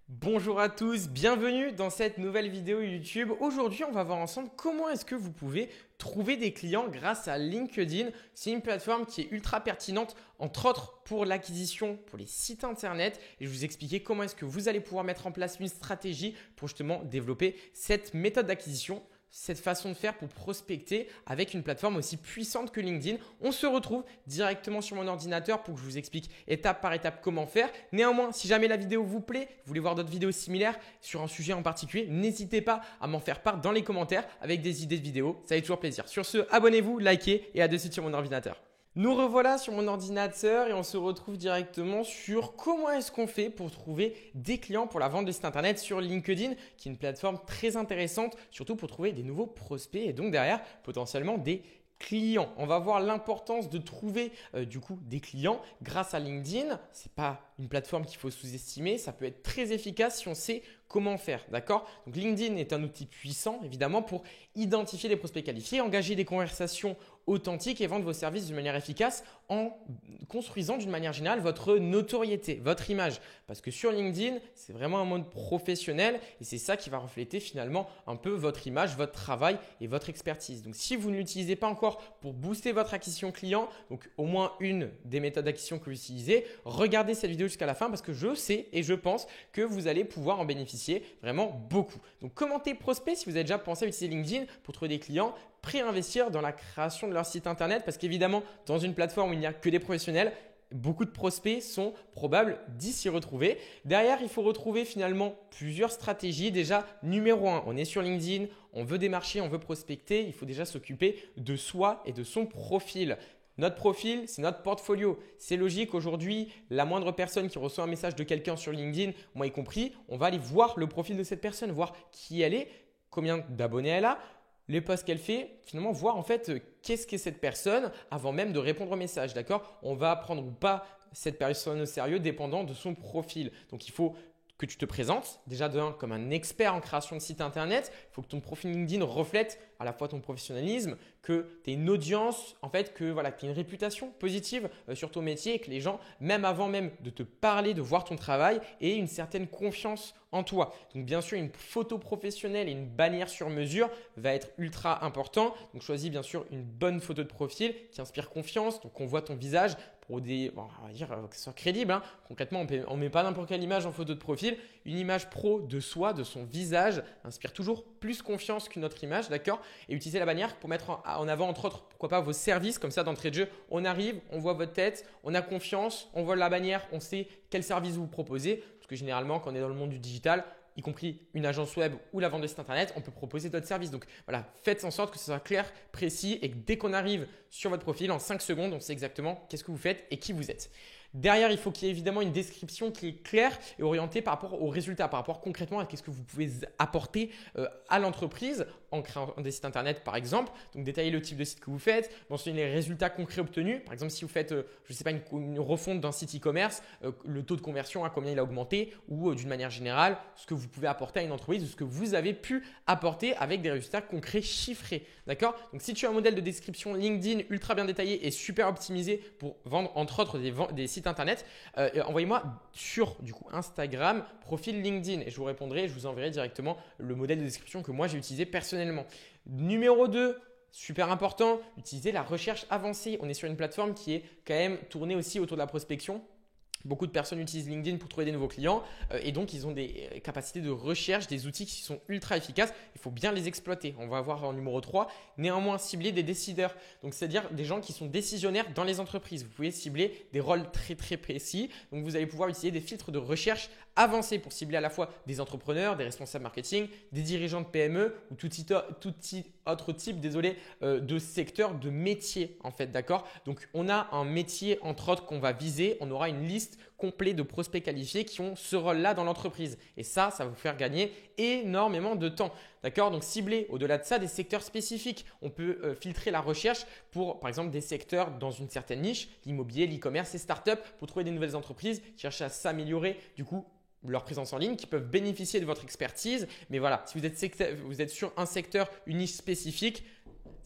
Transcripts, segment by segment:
Bonjour à tous, bienvenue dans cette nouvelle vidéo YouTube. Aujourd'hui, on va voir ensemble comment est-ce que vous pouvez trouver des clients grâce à LinkedIn. C'est une plateforme qui est ultra pertinente, entre autres pour l'acquisition pour les sites internet. Et je vais vous expliquer comment est-ce que vous allez pouvoir mettre en place une stratégie pour justement développer cette méthode d'acquisition, cette façon de faire pour prospecter avec une plateforme aussi puissante que LinkedIn. On se retrouve directement sur mon ordinateur pour que je vous explique étape par étape comment faire. Néanmoins, si jamais la vidéo vous plaît, vous voulez voir d'autres vidéos similaires sur un sujet en particulier, n'hésitez pas à m'en faire part dans les commentaires avec des idées de vidéos. Ça fait toujours plaisir. Sur ce, abonnez-vous, likez et à de suite sur mon ordinateur. Nous revoilà sur mon ordinateur et on se retrouve directement sur comment est-ce qu'on fait pour trouver des clients pour la vente de sites internet sur LinkedIn, qui est une plateforme très intéressante, surtout pour trouver des nouveaux prospects et donc derrière potentiellement des clients. On va voir l'importance de trouver du coup des clients grâce à LinkedIn. C'est pas une plateforme qu'il faut sous-estimer, ça peut être très efficace si on sait comment faire, d'accord? Donc LinkedIn est un outil puissant évidemment pour identifier des prospects qualifiés, engager des conversations authentiques et vendre vos services d'une manière efficace en construisant d'une manière générale votre notoriété, votre image. Parce que sur LinkedIn, c'est vraiment un mode professionnel et c'est ça qui va refléter finalement un peu votre image, votre travail et votre expertise. Donc si vous ne l'utilisez pas encore pour booster votre acquisition client, donc au moins une des méthodes d'acquisition que vous utilisez, regardez cette vidéo jusqu'à la fin parce que je sais et je pense que vous allez pouvoir en bénéficier vraiment beaucoup. Donc commentez prospect si vous avez déjà pensé à utiliser LinkedIn pour trouver des clients, préinvestir dans la création de leur site internet parce qu'évidemment, dans une plateforme où il n'y a que des professionnels, beaucoup de prospects sont probables d'y s'y retrouver. Derrière, il faut retrouver finalement plusieurs stratégies. Déjà, numéro 1, on est sur LinkedIn, on veut démarcher, on veut prospecter. Il faut déjà s'occuper de soi et de son profil. Notre profil, c'est notre portfolio. C'est logique aujourd'hui, la moindre personne qui reçoit un message de quelqu'un sur LinkedIn, moi y compris, on va aller voir le profil de cette personne, voir qui elle est, combien d'abonnés elle a, les posts qu'elle fait, finalement voir en fait qu'est-ce qu'est cette personne avant même de répondre au message, d'accord? On va prendre ou pas cette personne au sérieux dépendant de son profil. Donc il faut que tu te présentes déjà de un comme un expert en création de site internet. Il faut que ton profil LinkedIn reflète à la fois ton professionnalisme, que tu aies une audience, en fait, que voilà, tu aies une réputation positive sur ton métier et que les gens, même avant même de te parler, de voir ton travail, aient une certaine confiance en toi. Donc bien sûr, une photo professionnelle et une bannière sur mesure va être ultra important. Donc choisis bien sûr une bonne photo de profil qui inspire confiance, donc on voit ton visage pour des, bon, on va dire que ce soit crédible, hein. Concrètement, on ne met pas n'importe quelle image en photo de profil. Une image pro de soi, de son visage, inspire toujours plus confiance qu'une autre image, d'accord? Et utiliser la bannière pour mettre en avant, entre autres, pourquoi pas vos services, comme ça d'entrée de jeu, on arrive, on voit votre tête, on a confiance, on voit la bannière, on sait quel service vous proposez. Parce que généralement, quand on est dans le monde du digital, y compris une agence web ou la vente de site internet, on peut proposer d'autres services. Donc voilà, faites en sorte que ce soit clair, précis et que dès qu'on arrive sur votre profil, en 5 secondes, on sait exactement qu'est-ce que vous faites et qui vous êtes. Derrière, il faut qu'il y ait évidemment une description qui est claire et orientée par rapport aux résultats, par rapport concrètement à ce que vous pouvez apporter à l'entreprise en créant des sites internet par exemple. Donc détailler le type de site que vous faites, mentionner les résultats concrets obtenus. Par exemple, si vous faites, je ne sais pas, une refonte d'un site e-commerce, le taux de conversion, à combien il a augmenté ou d'une manière générale, ce que vous pouvez apporter à une entreprise ou ce que vous avez pu apporter avec des résultats concrets chiffrés. D'accord? Donc si tu as un modèle de description LinkedIn ultra bien détaillé et super optimisé pour vendre entre autres des sites internet, envoyez-moi sur du coup Instagram, profil LinkedIn et je vous répondrai et je vous enverrai directement le modèle de description que moi j'ai utilisé personnellement. Numéro 2, super important, utiliser la recherche avancée. On est sur une plateforme qui est quand même tournée aussi autour de la prospection. Beaucoup de personnes utilisent LinkedIn pour trouver des nouveaux clients et donc ils ont des capacités de recherche, des outils qui sont ultra efficaces. Il faut bien les exploiter. On va voir en numéro 3, néanmoins cibler des décideurs. Donc c'est-à-dire des gens qui sont décisionnaires dans les entreprises. Vous pouvez cibler des rôles très très précis. Donc vous allez pouvoir utiliser des filtres de recherche avancés pour cibler à la fois des entrepreneurs, des responsables marketing, des dirigeants de PME ou tout autre type de secteur, de métier en fait, d'accord? Donc on a un métier entre autres qu'on va viser. On aura une liste complet de prospects qualifiés qui ont ce rôle-là dans l'entreprise. Et ça va vous faire gagner énormément de temps. D'accord? Donc, cibler au-delà de ça des secteurs spécifiques. On peut filtrer la recherche pour, par exemple, des secteurs dans une certaine niche, l'immobilier, l'e-commerce, les startups, pour trouver des nouvelles entreprises qui cherchent à s'améliorer du coup leur présence en ligne, qui peuvent bénéficier de votre expertise. Mais voilà, si vous êtes sur un secteur, une niche spécifique,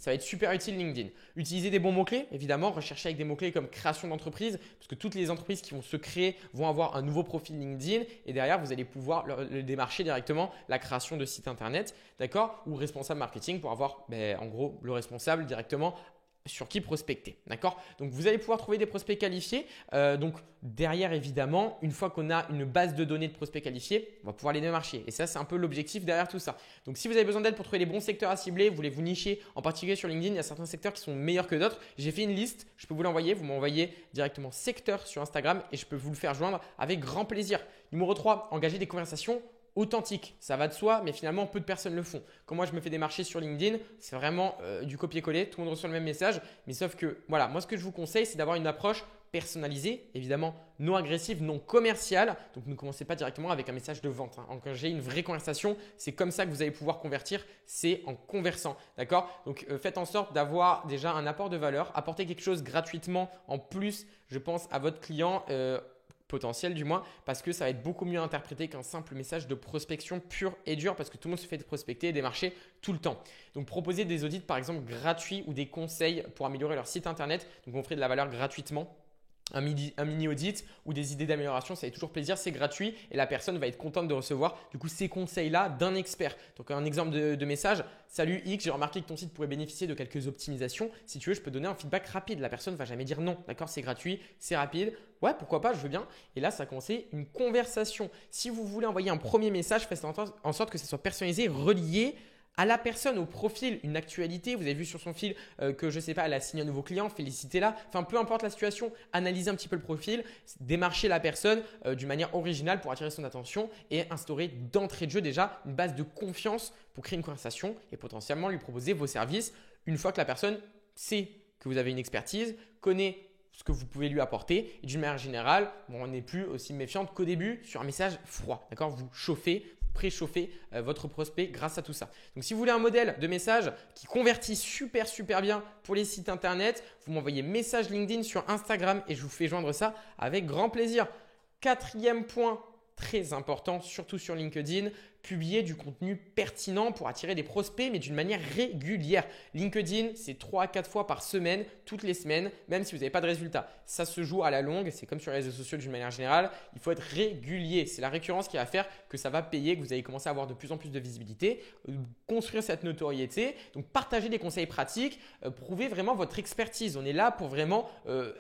ça va être super utile LinkedIn. Utilisez des bons mots-clés, évidemment. Recherchez avec des mots-clés comme création d'entreprise, parce que toutes les entreprises qui vont se créer vont avoir un nouveau profil LinkedIn et derrière, vous allez pouvoir le démarcher directement la création de site internet, d'accord? Ou responsable marketing pour avoir en gros le responsable directement sur qui prospecter, d'accord? Donc, vous allez pouvoir trouver des prospects qualifiés. Donc, derrière, évidemment, une fois qu'on a une base de données de prospects qualifiés, on va pouvoir les démarcher. Et ça, c'est un peu l'objectif derrière tout ça. Donc, si vous avez besoin d'aide pour trouver les bons secteurs à cibler, vous voulez vous nicher, en particulier sur LinkedIn, il y a certains secteurs qui sont meilleurs que d'autres. J'ai fait une liste, je peux vous l'envoyer. Vous m'envoyez directement secteur sur Instagram et je peux vous le faire joindre avec grand plaisir. Numéro 3, engager des conversations authentique, ça va de soi, mais finalement peu de personnes le font. Quand moi je me fais démarcher sur LinkedIn, c'est vraiment du copier-coller, tout le monde reçoit le même message, mais sauf que voilà, moi ce que je vous conseille, c'est d'avoir une approche personnalisée, évidemment non agressive, non commerciale. Donc ne commencez pas directement avec un message de vente. Quand j'ai une vraie conversation, c'est comme ça que vous allez pouvoir convertir, c'est en conversant. D'accord? Donc faites en sorte d'avoir déjà un apport de valeur, apporter quelque chose gratuitement en plus, je pense, à votre client. Potentiel du moins, parce que ça va être beaucoup mieux interprété qu'un simple message de prospection pur et dur, parce que tout le monde se fait prospecter et démarcher tout le temps. Donc proposer des audits par exemple gratuits ou des conseils pour améliorer leur site internet, donc on ferait de la valeur gratuitement. Un mini audit ou des idées d'amélioration, ça fait toujours plaisir, c'est gratuit et la personne va être contente de recevoir du coup ces conseils-là d'un expert. Donc un exemple de message, salut X, j'ai remarqué que ton site pourrait bénéficier de quelques optimisations. Si tu veux, je peux donner un feedback rapide. La personne ne va jamais dire non, d'accord? C'est gratuit, c'est rapide. Ouais, pourquoi pas, je veux bien. Et là, ça commence une conversation. Si vous voulez envoyer un premier message, faites en sorte que ce soit personnalisé, relié à la personne, au profil, une actualité. Vous avez vu sur son fil que je ne sais pas, elle a signé un nouveau client, félicitez-la. Enfin, peu importe la situation, analysez un petit peu le profil, démarchez la personne d'une manière originale pour attirer son attention et instaurer d'entrée de jeu déjà une base de confiance pour créer une conversation et potentiellement lui proposer vos services une fois que la personne sait que vous avez une expertise, connaît ce que vous pouvez lui apporter et d'une manière générale, on n'est plus aussi méfiante qu'au début sur un message froid. D'accord? Vous chauffez, préchauffer votre prospect grâce à tout ça. Donc, si vous voulez un modèle de message qui convertit super bien pour les sites internet, vous m'envoyez message LinkedIn sur Instagram et je vous fais joindre ça avec grand plaisir. Quatrième point très important, surtout sur LinkedIn, publier du contenu pertinent pour attirer des prospects, mais d'une manière régulière. LinkedIn, c'est 3 à 4 fois par semaine, toutes les semaines, même si vous n'avez pas de résultat. Ça se joue à la longue, c'est comme sur les réseaux sociaux d'une manière générale. Il faut être régulier. C'est la récurrence qui va faire que ça va payer, que vous allez commencer à avoir de plus en plus de visibilité, construire cette notoriété. Donc, partagez des conseils pratiques, prouvez vraiment votre expertise. On est là pour vraiment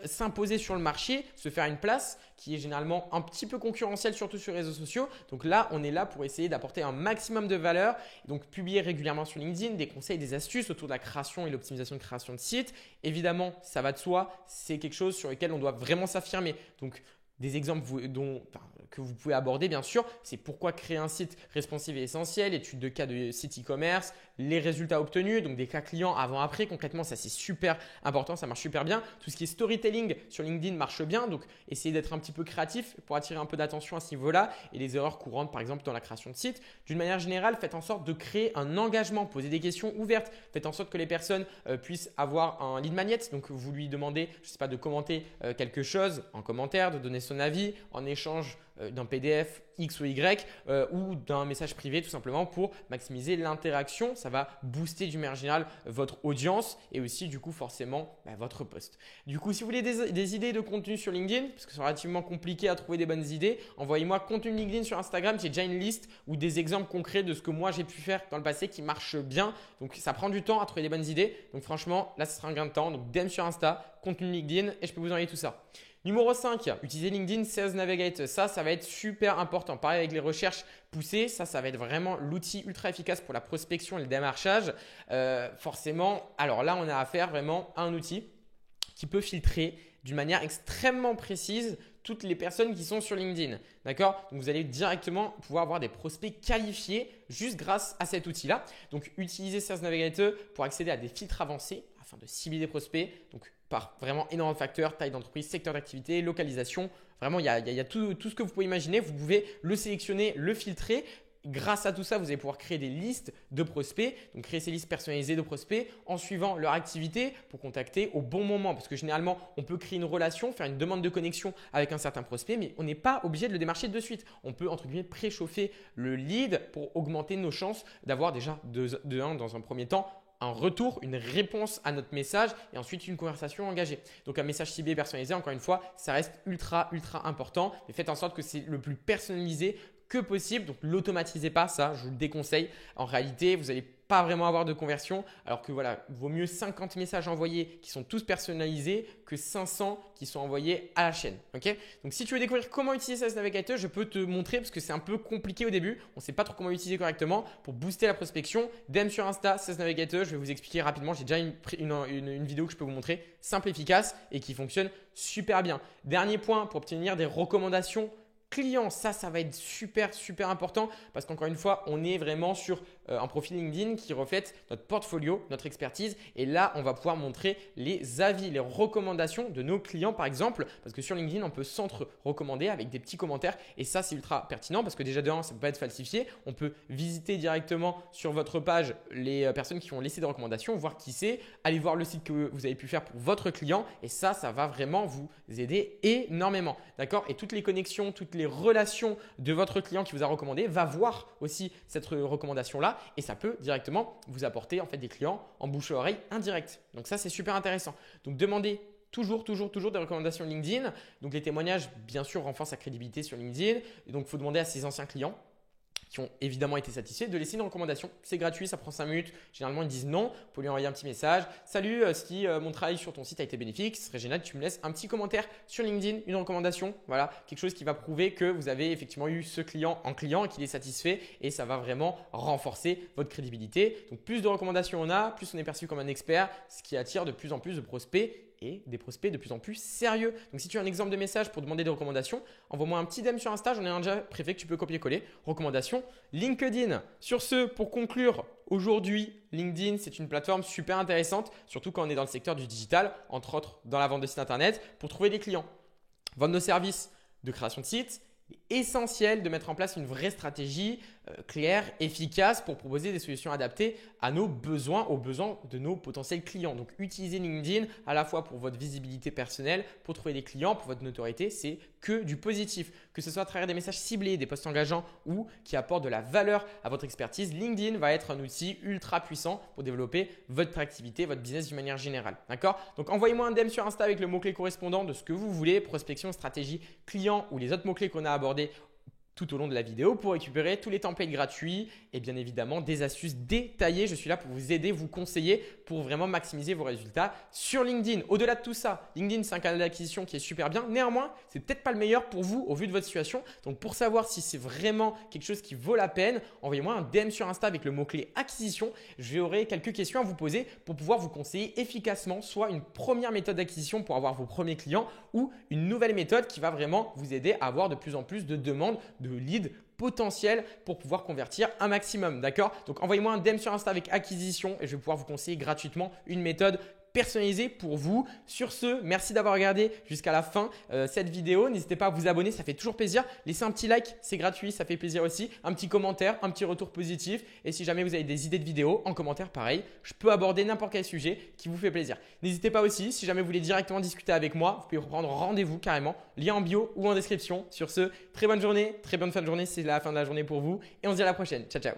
s'imposer sur le marché, se faire une place qui est généralement un petit peu concurrentielle, surtout sur les réseaux sociaux. Donc là, on est là pour essayer d'apporter un maximum de valeur. Donc, publier régulièrement sur LinkedIn des conseils, des astuces autour de la création et l'optimisation de création de sites. Évidemment, ça va de soi. C'est quelque chose sur lequel on doit vraiment s'affirmer. Donc, des exemples que vous pouvez aborder, bien sûr, c'est pourquoi créer un site responsive et essentiel, étude de cas de site e-commerce, les résultats obtenus, donc des cas clients avant-après. Concrètement, ça c'est super important, ça marche super bien. Tout ce qui est storytelling sur LinkedIn marche bien, donc essayez d'être un petit peu créatif pour attirer un peu d'attention à ce niveau-là et les erreurs courantes, par exemple, dans la création de site. D'une manière générale, faites en sorte de créer un engagement, posez des questions ouvertes, faites en sorte que les personnes puissent avoir un lead magnet. Donc, vous lui demandez, je ne sais pas, de commenter quelque chose en commentaire, de donner son avis en échange d'un PDF X ou Y ou d'un message privé tout simplement pour maximiser l'interaction. Ça va booster d'une manière générale votre audience et aussi du coup forcément votre post. Du coup, si vous voulez des idées de contenu sur LinkedIn, parce que c'est relativement compliqué à trouver des bonnes idées, envoyez-moi contenu LinkedIn sur Instagram. J'ai déjà une liste ou des exemples concrets de ce que moi j'ai pu faire dans le passé qui marche bien. Donc ça prend du temps à trouver des bonnes idées. Donc franchement, là ce sera un gain de temps. Donc DM sur Insta, contenu LinkedIn et je peux vous envoyer tout ça. Numéro 5, utiliser LinkedIn Sales Navigator. Ça va être super important. Pareil avec les recherches poussées, ça va être vraiment l'outil ultra efficace pour la prospection et le démarchage. Forcément, alors là, on a affaire vraiment à un outil qui peut filtrer d'une manière extrêmement précise toutes les personnes qui sont sur LinkedIn. D'accord? Donc, vous allez directement pouvoir avoir des prospects qualifiés juste grâce à cet outil-là. Donc, utilisez Sales Navigator pour accéder à des filtres avancés afin de cibler des prospects. Donc, par vraiment énormément de facteurs, taille d'entreprise, secteur d'activité, localisation. Vraiment, il y a tout ce que vous pouvez imaginer. Vous pouvez le sélectionner, le filtrer. Grâce à tout ça, vous allez pouvoir créer des listes de prospects, donc créer ces listes personnalisées de prospects en suivant leur activité pour contacter au bon moment. Parce que généralement, on peut créer une relation, faire une demande de connexion avec un certain prospect, mais on n'est pas obligé de le démarcher de suite. On peut, entre guillemets, préchauffer le lead pour augmenter nos chances d'avoir déjà, dans un premier temps, un retour, une réponse à notre message et ensuite une conversation engagée. Donc un message ciblé personnalisé, encore une fois, ça reste ultra important. Mais faites en sorte que c'est le plus personnalisé que possible. Donc l'automatisez pas, ça je vous le déconseille. En réalité, vous n'allez pas vraiment avoir de conversion, alors que voilà, vaut mieux 50 messages envoyés qui sont tous personnalisés que 500 qui sont envoyés à la chaîne. Ok? Donc si tu veux découvrir comment utiliser Sales Navigator, je peux te montrer parce que c'est un peu compliqué au début. On ne sait pas trop comment l'utiliser correctement pour booster la prospection. DM sur Insta, Sales Navigator, je vais vous expliquer rapidement. J'ai déjà une vidéo que je peux vous montrer simple, efficace et qui fonctionne super bien. Dernier point pour obtenir des recommandations clients, ça va être super important parce qu'encore une fois, on est vraiment sur un profil LinkedIn qui reflète notre portfolio, notre expertise et là, on va pouvoir montrer les avis, les recommandations de nos clients par exemple parce que sur LinkedIn, on peut s'entre-recommander avec des petits commentaires et ça, c'est ultra pertinent parce que déjà de un, ça ne peut pas être falsifié. On peut visiter directement sur votre page les personnes qui ont laissé des recommandations, voir qui c'est, aller voir le site que vous avez pu faire pour votre client et ça va vraiment vous aider énormément. D'accord? Et toutes les connexions, toutes les relations de votre client qui vous a recommandé va voir aussi cette recommandation-là et ça peut directement vous apporter en fait des clients en bouche à oreille indirect. Donc ça, c'est super intéressant. Donc demandez toujours des recommandations LinkedIn. Donc les témoignages, bien sûr, renforcent sa crédibilité sur LinkedIn. Et donc, il faut demander à ses anciens clients qui ont évidemment été satisfaits de laisser une recommandation. C'est gratuit, ça prend 5 minutes. Généralement, ils disent non. Vous pouvez lui envoyer un petit message. Salut, si mon travail sur ton site a été bénéfique, ce serait génial que tu me laisses un petit commentaire sur LinkedIn, une recommandation. Voilà, quelque chose qui va prouver que vous avez effectivement eu ce client en client et qu'il est satisfait et ça va vraiment renforcer votre crédibilité. Donc, plus de recommandations on a, plus on est perçu comme un expert, ce qui attire de plus en plus de prospects et des prospects de plus en plus sérieux. Donc, si tu as un exemple de message pour demander des recommandations, envoie-moi un petit DM sur Insta. J'en ai un déjà préfet que tu peux copier-coller. Recommandations LinkedIn. Sur ce, pour conclure, aujourd'hui, LinkedIn, c'est une plateforme super intéressante, surtout quand on est dans le secteur du digital, entre autres dans la vente de sites internet, pour trouver des clients. Vendre nos services de création de sites. Il est essentiel de mettre en place une vraie stratégie claire, efficace pour proposer des solutions adaptées à nos besoins, aux besoins de nos potentiels clients. Donc, utilisez LinkedIn à la fois pour votre visibilité personnelle, pour trouver des clients, pour votre notoriété, c'est que du positif. Que ce soit à travers des messages ciblés, des posts engageants ou qui apportent de la valeur à votre expertise, LinkedIn va être un outil ultra puissant pour développer votre activité, votre business d'une manière générale. D'accord? Donc, envoyez-moi un DM sur Insta avec le mot-clé correspondant de ce que vous voulez, prospection, stratégie, client ou les autres mots-clés qu'on a abordés tout au long de la vidéo pour récupérer tous les templates gratuits et bien évidemment des astuces détaillées. Je suis là pour vous aider, vous conseiller pour vraiment maximiser vos résultats sur LinkedIn. Au-delà de tout ça, LinkedIn, c'est un canal d'acquisition qui est super bien. Néanmoins, c'est peut-être pas le meilleur pour vous au vu de votre situation. Donc, pour savoir si c'est vraiment quelque chose qui vaut la peine, envoyez-moi un DM sur Insta avec le mot-clé acquisition. J'aurai quelques questions à vous poser pour pouvoir vous conseiller efficacement soit une première méthode d'acquisition pour avoir vos premiers clients ou une nouvelle méthode qui va vraiment vous aider à avoir de plus en plus de demandes, de leads potentiels pour pouvoir convertir un maximum. D'accord? Donc, envoyez-moi un DM sur Insta avec acquisition et je vais pouvoir vous conseiller gratuitement une méthode personnalisé pour vous. Sur ce, merci d'avoir regardé jusqu'à la fin cette vidéo. N'hésitez pas à vous abonner, ça fait toujours plaisir. Laissez un petit like, c'est gratuit, ça fait plaisir aussi. Un petit commentaire, un petit retour positif. Et si jamais vous avez des idées de vidéos, en commentaire, pareil, je peux aborder n'importe quel sujet qui vous fait plaisir. N'hésitez pas aussi, si jamais vous voulez directement discuter avec moi, vous pouvez prendre rendez-vous carrément, lien en bio ou en description. Sur ce, très bonne journée, très bonne fin de journée, c'est la fin de la journée pour vous. Et on se dit à la prochaine. Ciao, ciao.